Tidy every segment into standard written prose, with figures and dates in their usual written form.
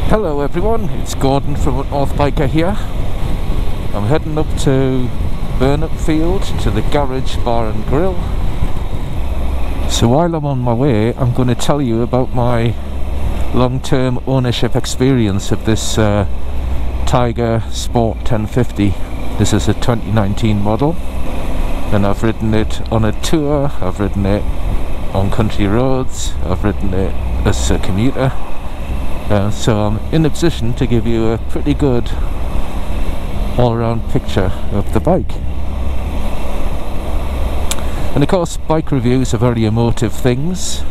Hello everyone, it's Gordon from North Biker here. I'm heading up to Burnhope Field to the Garage Bar and Grill. So while I'm on my way, I'm going to tell you about my long-term ownership experience of this Tiger Sport 1050. This is a 2019 model, and I've ridden it on a tour, I've ridden it on country roads, I've ridden it as a commuter. So I'm in a position to give you a pretty good all-round picture of the bike. And of course, bike reviews are very emotive things.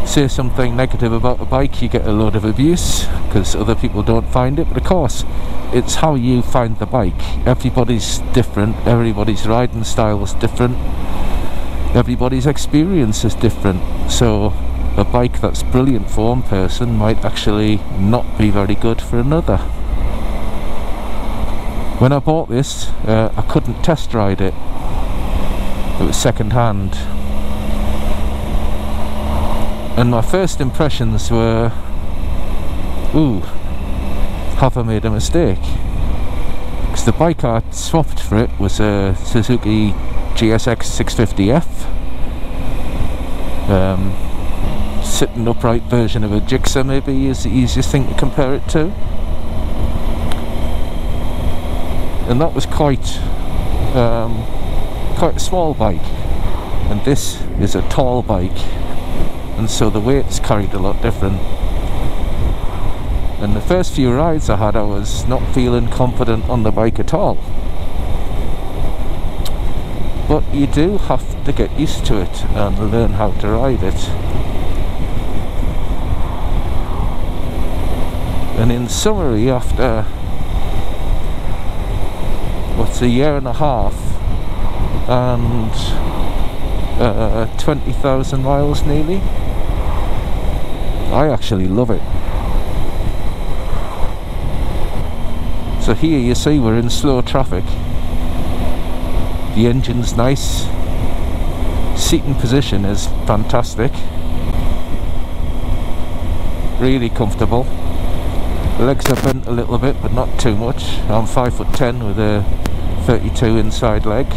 Say something negative about a bike, you get a load of abuse because other people don't find it, but of course it's how you find the bike. Everybody's different, everybody's riding style is different, everybody's experience is different, so a bike that's brilliant for one person might actually not be very good for another. When I bought this, I couldn't test ride it. It was second hand. And my first impressions were, ooh, have I made a mistake? Because the bike I swapped for it was a Suzuki GSX 650F. Sitting upright version of a Gixxer maybe is the easiest thing to compare it to. And that was quite a small bike. And this is a tall bike. And so the weight's carried a lot different. And the first few rides I had, I was not feeling confident on the bike at all. But you do have to get used to it and learn how to ride it. And in summary, after what's a year and a half and 20,000 miles nearly, I actually love it. So here you see we're in slow traffic. The engine's nice, seating position is fantastic, really comfortable. Legs are bent a little bit, but not too much. I'm 5'10" with a 32 inside leg,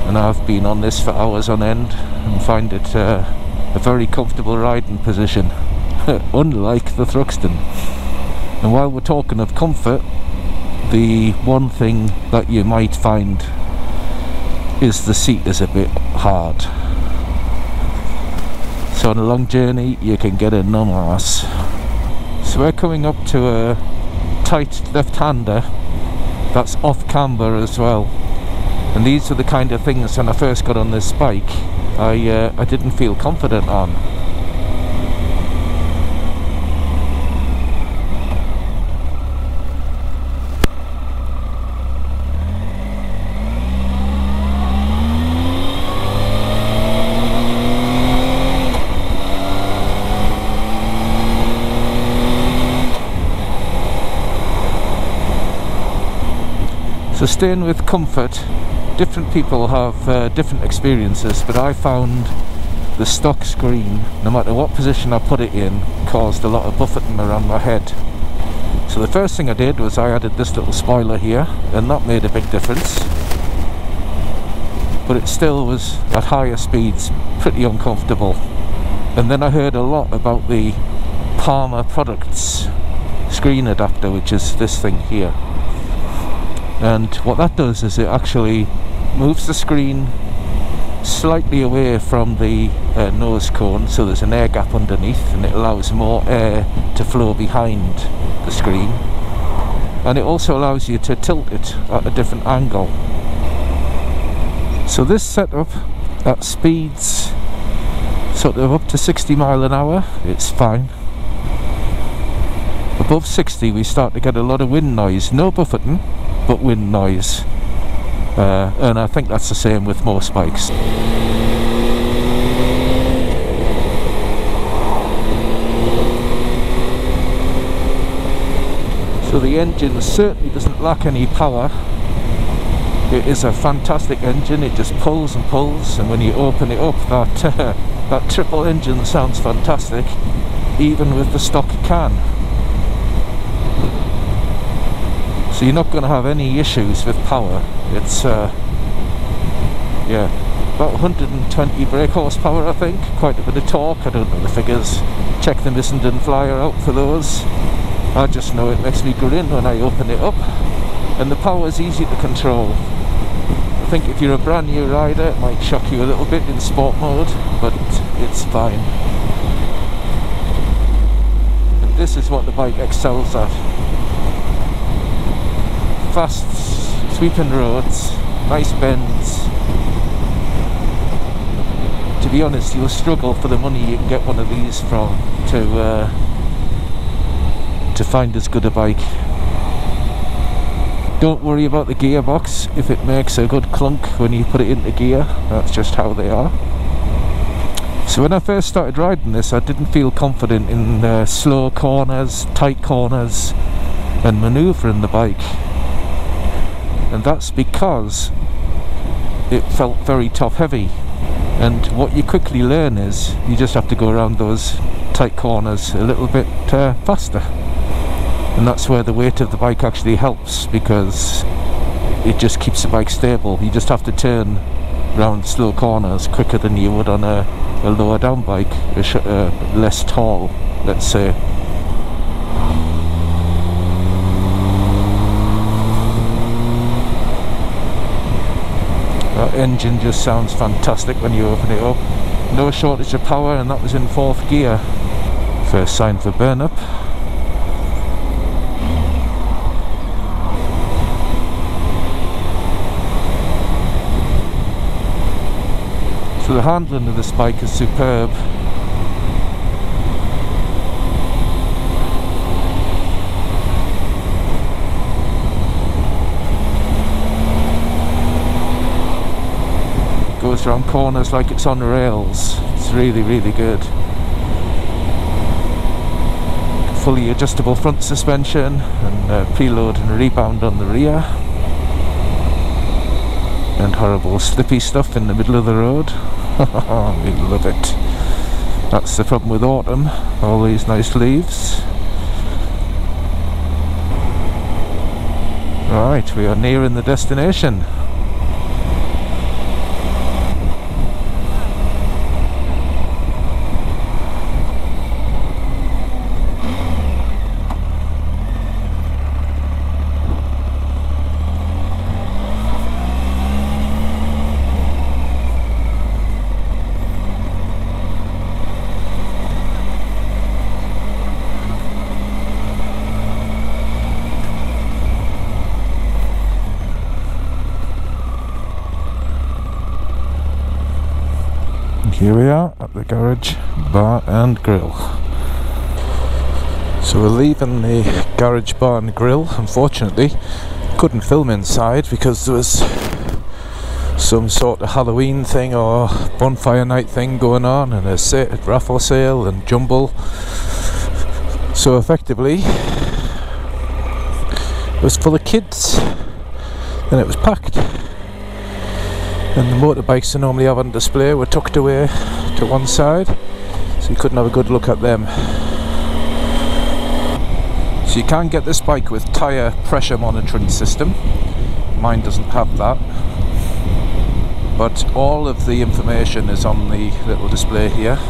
and I've been on this for hours on end and find it a very comfortable riding position, unlike the Thruxton. And while we're talking of comfort, the one thing that you might find is the seat is a bit hard. So on a long journey you can get a numb arse. So we're coming up to a tight left-hander that's off camber as well, and these are the kind of things when I first got on this bike I didn't feel confident on. So staying with comfort, different people have different experiences, but I found the stock screen, no matter what position I put it in, caused a lot of buffeting around my head. So the first thing I did was I added this little spoiler here, and that made a big difference. But it still was, at higher speeds, pretty uncomfortable. And then I heard a lot about the Palmer Products screen adapter, which is this thing here. And what that does is it actually moves the screen slightly away from the nose cone, so there's an air gap underneath, and it allows more air to flow behind the screen. And it also allows you to tilt it at a different angle. So this setup at speeds sort of up to 60 miles an hour, it's fine. Above 60 we start to get a lot of wind noise, no buffeting, but wind noise, and I think that's the same with most bikes. So the engine certainly doesn't lack any power. It is a fantastic engine, it just pulls and pulls, and when you open it up, that That triple engine sounds fantastic, even with the stock can. So you're not going to have any issues with power. It's yeah, about 120 brake horsepower, I think. Quite a bit of torque. I don't know the figures. Check the Missenden flyer out for those. I just know it makes me grin when I open it up, and the power is easy to control. I think if you're a brand new rider, it might shock you a little bit in sport mode, but it's fine. And this is what the bike excels at. Fast sweeping roads, nice bends. To be honest, you'll struggle for the money you can get one of these from to find as good a bike. Don't worry about the gearbox if it makes a good clunk when you put it into gear. That's just how they are. So when I first started riding this, I didn't feel confident in slow corners, tight corners, and manoeuvring the bike. And that's because it felt very top heavy. And what you quickly learn is you just have to go around those tight corners a little bit faster. And that's where the weight of the bike actually helps, because it just keeps the bike stable. You just have to turn round slow corners quicker than you would on a lower down bike, less tall, let's say. That engine just sounds fantastic when you open it up. No shortage of power, and that was in 4th gear. First sign for Burnhope. So the handling of this bike is superb. It goes around corners like it's on rails. It's really, really good. Fully adjustable front suspension, and preload and rebound on the rear. And horrible slippy stuff in the middle of the road. We love it. That's the problem with autumn, all these nice leaves. Right, we are nearing the destination. Here we are at the garage, bar and grill. So we're leaving the garage, bar and grill. Unfortunately, couldn't film inside because there was some sort of Halloween thing or bonfire night thing going on, and a raffle sale and jumble. So effectively, it was full of kids and it was packed. And the motorbikes I normally have on display were tucked away to one side, so you couldn't have a good look at them. So you can get this bike with tyre pressure monitoring system. Mine doesn't have that, but all of the information is on the little display here.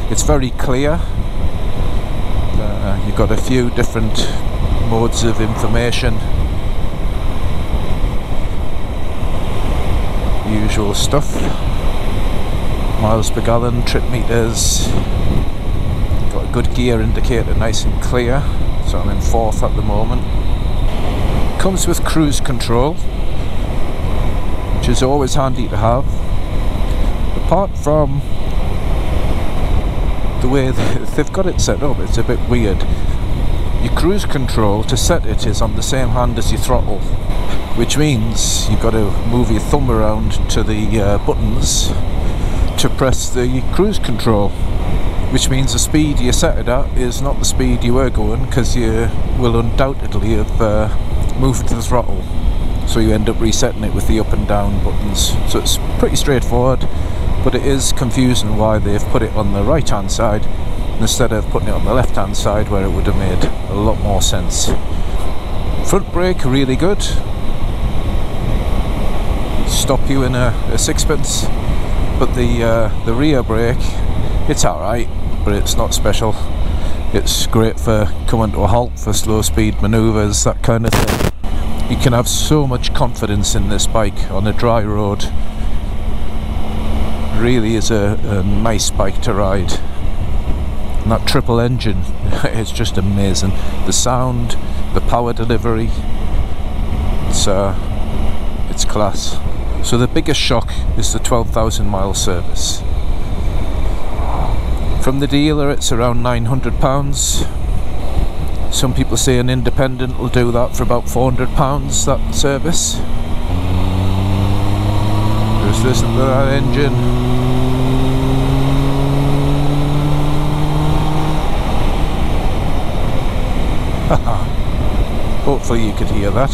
It's very clear. You've got a few different modes of information. Usual stuff. Miles per gallon, trip meters. Got a good gear indicator, nice and clear. So I'm in 4th at the moment. Comes with cruise control, which is always handy to have. Apart from the way they've got it set up, it's a bit weird. Your cruise control, to set it, is on the same hand as your throttle, which means you've got to move your thumb around to the buttons to press the cruise control, which means the speed you set it at is not the speed you were going, because you will undoubtedly have moved the throttle, so you end up resetting it with the up and down buttons. So it's pretty straightforward. but it is confusing why they've put it on the right hand side instead of putting it on the left hand side, where it would have made a lot more sense. Front brake really good, stop you in a sixpence, but the rear brake, it's alright, but it's not special. It's great for coming to a halt for slow speed manoeuvres, that kind of thing. You can have so much confidence in this bike on a dry road. It really is a nice bike to ride. And that triple engine, it's just amazing. The sound, the power delivery, it's class. So the biggest shock is the 12,000 mile service. From the dealer it's around £900. Some people say an independent will do that for about £400, that service. Just listen to that engine. Hopefully you could hear that.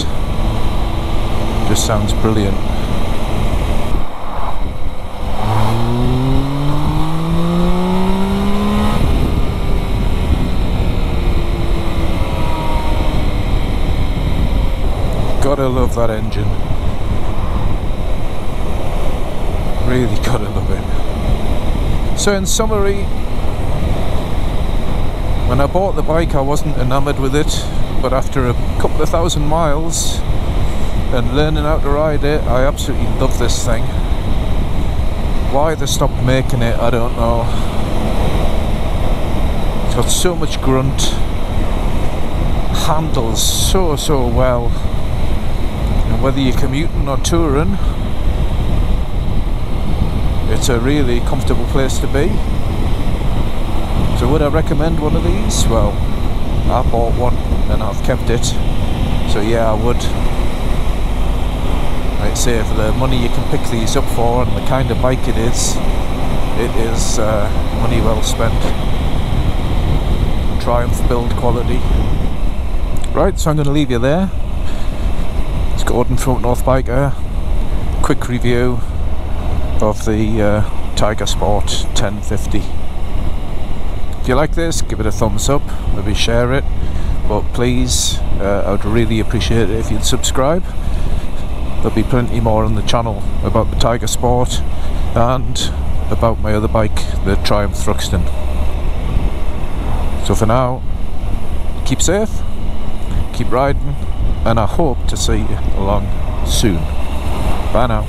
Just sounds brilliant. Gotta love that engine. Really gotta love it. So in summary, when I bought the bike I wasn't enamoured with it, but after a couple of thousand miles and learning how to ride it, I absolutely love this thing. Why they stopped making it, I don't know. It's got so much grunt, handles so well. And whether you're commuting or touring, it's a really comfortable place to be. So would I recommend one of these? Well, I bought one and I've kept it, so yeah, I would. I'd say for the money you can pick these up for and the kind of bike it is money well spent. Triumph build quality. Right, so I'm going to leave you there. It's Gordon from North Biker. Quick review of the Tiger Sport 1050. If you like this, give it a thumbs up, maybe share it, but please, I would really appreciate it if you'd subscribe. There'll be plenty more on the channel about the Tiger Sport and about my other bike, the Triumph Thruxton. So for now, keep safe, keep riding, and I hope to see you along soon. Bye now.